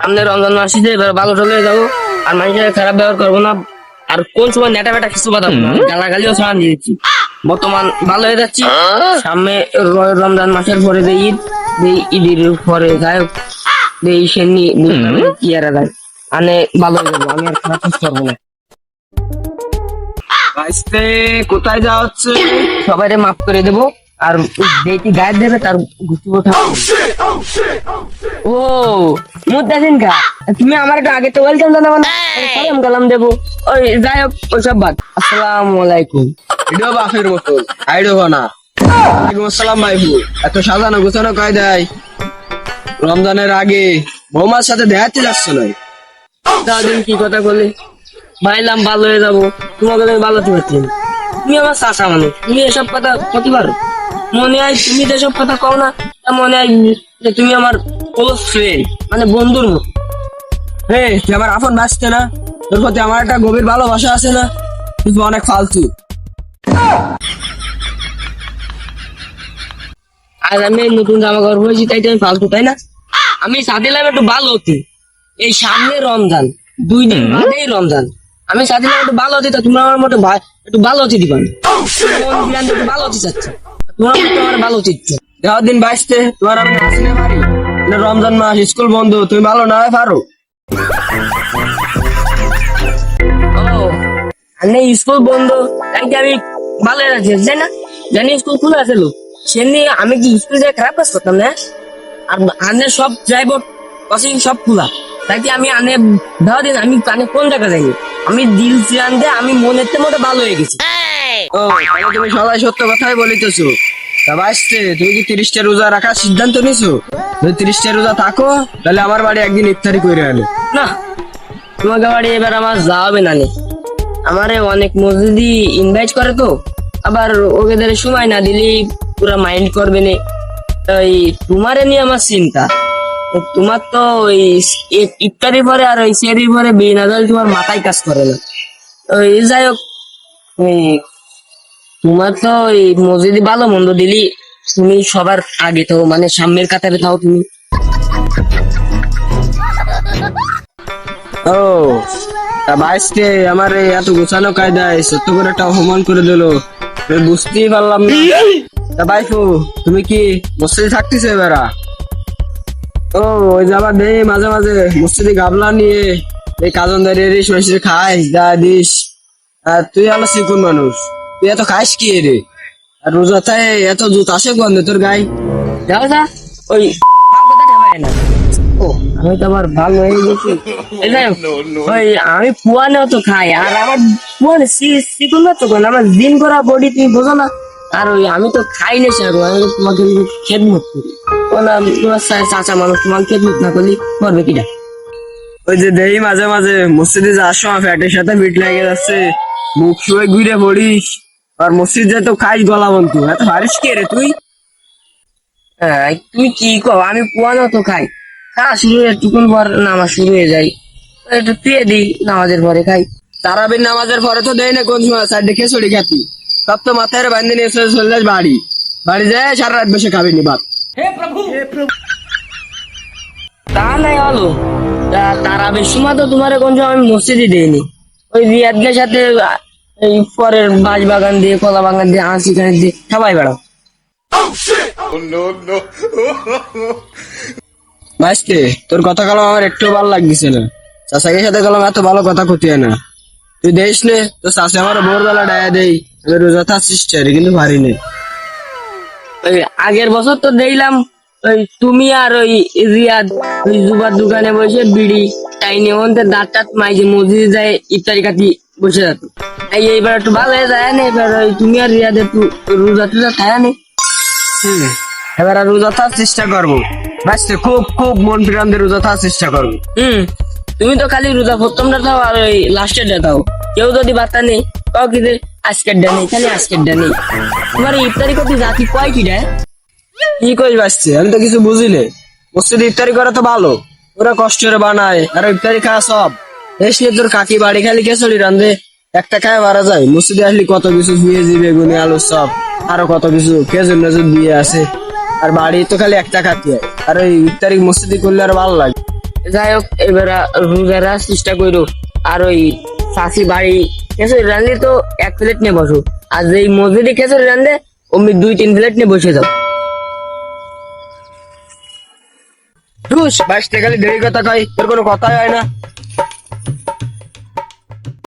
সামনে রমজান মাস আসছে, এবার ভালো চলে যাবো, আর মানুষের খারাপ ব্যবহার করবো না, আর কোন সময় নেটা বেটা কিছু বাতাবো না, গালাগালিও ছাড়ান দিয়ে দিচ্ছি। বর্তমান ভালো হয়ে যাচ্ছি, সামনে রমজান মাসের পরে যে ঈদ, ঈদের পরে যাই হোক এই সেমনি কি আর যায় মানে ভালো হয়ে যাবো, আমি আর খারাপ কিছু করবো না। আজকে কোথায় যাওয়া হচ্ছে? সবাই মাফ করে দেবো, আর যেটি গায়ে দেবে তার গুছু কথা। ও মুদ্দাসিন খা, তুমি আমার একটু আগে তো ওয়েলকাম জানাবো না, সালাম কালাম দেবো। ওই যাই হোক ওইসব বাদ। আসসালামু আলাইকুম। এটাও বাপের মতো আইডো না। ওয়ালাইকুম আসসালাম ভাইবু। এত সাজানো গোছানো কায়দায় রমজানের আগে বৌমার সাথে দেখাতে যাচ্ছ না? সারাদিন কি কথা বলে ভাইলাম ভালো হয়ে যাবো, তোমাকে আমি ভালো হতে পারছি না। তুমি আমার চাষা মানুষ, তুমি এসব কথা করতে পারো? মনে হয় তুমি যেসব কথা কও না, তা মনে হয় যে তুমি আমার ক্লোজ ফ্রেন্ড, মানে বন্ধুর মতো। হে, তুই আমার আপন বাঁচতে না? তোর প্রতি আমার একটা গভীর ভালোবাসা আছে না? তুই অনেক ফালতু। আর আমি এই নতুন জামা কাপড় পরেছি তাই তো আমি ফালতু, তাই না? আমি চাচ্ছিলাম একটু ভালো হতে, এই সামনে রমজান, 2 দিন বাদেই রমজান, আমি চাচ্ছিলাম একটু ভালো হতে, তা তোমরা আমার মতো একটু ভালো হতে দিবা না। মন দিলাম একটু ভালো হতে চাচ্ছে, তোমার মতো আমার ভালো হতে ইচ্ছে। যাওয়ার দিন বাঁচতে তোমার আমি হাসিনে পারি না? রমজান মাস, স্কুল বন্ধ, তুমি ভালো না হয় পারো? ও আর স্কুল বন্ধ, তাই কি আমি ভালো রাখছি, তাই না? জানি স্কুল খুলে আছে লোক, সেমনি আমি কি স্কুল যাই খারাপ কাজ করতাম না? আর আনে সব ড্রাইভার ক্রসিং সব খোলা, তাই কি আমি আনে ধর দিন আমি কানে কোন জায়গা যাইনি, আমি দিল চিরান দিয়ে আমি মনের মতো ভালো হয়ে গেছি। ও তাহলে তুমি সবাই সত্য কথাই বলিতেছো। তা বাঁচতে তুমি কি 30টা রোজা রাখার সিদ্ধান্ত নিছো? যদি 30টা রোজা থাকো তাহলে আমার বাড়ি একদিন ইফতারি করে আনো। না, তোমাকে বাড়ি এবার আমার যাওয়াবে না নে। আমারে অনেক মসজিদি ইনভাইট করে তো, আবার ওদের সময় না দিলি পুরা মাইন্ড করবে নে, তাই তোমারে নিয়ে আমার চিন্তা। তোমার তো ওই ইফতারির পরে আর ওই সেরির পরে বেনাজাল তোমার মাথায় কাজ করে না। ওই যাই হোক, ওই তোমার তো ওই মসজিদে ভালো মন্দ দিলি, তুমি সবার আগে তো মানে সামনের কাতারে থাও তুমি। ও তা বাঁচতে আমার এই এত গোছানো কায়দায় সত্য করে একটা অপমান করে দিল, আমি বুঝতেই পারলাম না। তা বাইফু তুমি কি মসজিদে থাকতেছো এবারা? ও ওই যে আবার নেই মাঝে মাঝে মসজিদে গাবলা নিয়ে এই কাজন দাঁড়িয়ে রিস মাসে খাই যা দিস। আর তুই হলো চিকুন মানুষ, তুই এত খাইস কি রে? আর রোজাতে এত জুত আসে গন্ধ তোর গায়ে। যাও যা, ওই কথা ঠামায় না। ও আমি তো আবার ভালো হয়ে গেছি। এই যাই হোক, ওই আমি পুয়ানেও তো খাই, আর আমার পুয়ানে চিকুন না তো কোন, আমার দিন করা বডি তুমি বোঝো না। আর ওই আমি তো খাই না সারো, আমি তো তোমাকে খেদমত করি। না তোমার চাচা মানুষ, তোমাকে খেদমত না করলে করবে কিনা? ওই যে দেই মাঝে মাঝে মসজিদে যাওয়ার সময় ফ্যাটের সাথে মিট লেগে যাচ্ছে, মুখ শুয়ে ঘুরে পড়িস, আর মসজিদ যে তো খাইস গলা বন্ধু, এত হারিস কে রে তুই? হ্যাঁ তুমি কি কও, আমি পুয়ানো তো খাই, খাওয়া শুরু হয়ে টুকুন পর নামাজ শুরু হয়ে যায়, একটু পেয়ে দিই নামাজের পরে খাই। তারাবির নামাজের পরে তো দেয় না কোন সময় সাইডে খেসড়ি খাতি, সব তো মাথায় বান্ধে নিয়ে চলে যাস বাড়ি, বাড়ি যায় সারা রাত বসে খাবি নি বাপ। তা নাই হলো, তারা বেশি সময় তো তোমার কোন সময় আমি মসজিদই দিইনি, ওই রিয়াদের সাথে এই পরের বাঁশ বাগান দিয়ে কলা বাগান দিয়ে হাসি খানি দিয়ে সবাই বেড়াও। বাঁচতে তোর কথা কালাম আমার একটু ভালো লাগতেছে না। চাষাকের সাথে গেলাম এত ভালো কথা ক্ষতি হয় না, তুই দেখিস নে তো চাষে আমার ভোরবেলা ডায়া দেই, আমি রোজা থাকছিস কিন্তু পারি নে। ওই আগের বছর তো দেখলাম ওই তুমি আর ওই রিয়াদ ওই জুবার দোকানে বসে বিড়ি টাইনে ওনতে দাঁত টাত মাইছে মসজিদে যায় ইফতারি কাটি বসে যেত। এইবার একটু ভালো হয়ে যায় না, এবার ওই তুমি আর রিয়াদ একটু রোজা টোজা খায় না। এবার আর রোজা থাকার চেষ্টা করবো, বাঁচতে খুব খুব মন প্রাণ দিয়ে রোজা থাকার চেষ্টা করবো। তুমি তো খালি রোজা প্রথমটা দাও আর ওই লাস্টের ডে দাও, কেউ যদি বার্তা নেই কাউ কি আজকের ডে নেই, খালি আজকের ডে নেই। তোমার ইফতারি করতে জাতি কয় কি দেয়? কি কইস বাঁচতে, আমি তো কিছু বুঝিলে। মসজিদে ইফতারি করা তো ভালো, ওরা কষ্ট করে বানায়, আর ইফতারি খাওয়া সব এসে তোর কাকি বাড়ি খালি খেসড়ি রান্ধে, একটা খায় মারা যায়। মসজিদে আসলে কত কিছু পেঁয়াজি বেগুনি আলু সব আরো কত কিছু খেজুর নজুর দিয়ে আছে, আর বাড়ি তো খালি একটা খাতি হয়। আর ওই ইফতারি মসজিদে করলে আর ভালো লাগে। যাই হোক এবার রোজার চেষ্টা করো। আর ওই শাশি বাড়ি খেচুড়ি রান্ধলে তো 1 প্লেট নিয়ে বসো, আর যেই মসজিদে খেচুড়ি রান্ধে অমনি 2-3 প্লেট নিয়ে বসে যাও। ধুস, বাইশ টাকা দেরি কথা কয়, তোর কোনো কথাই হয় না।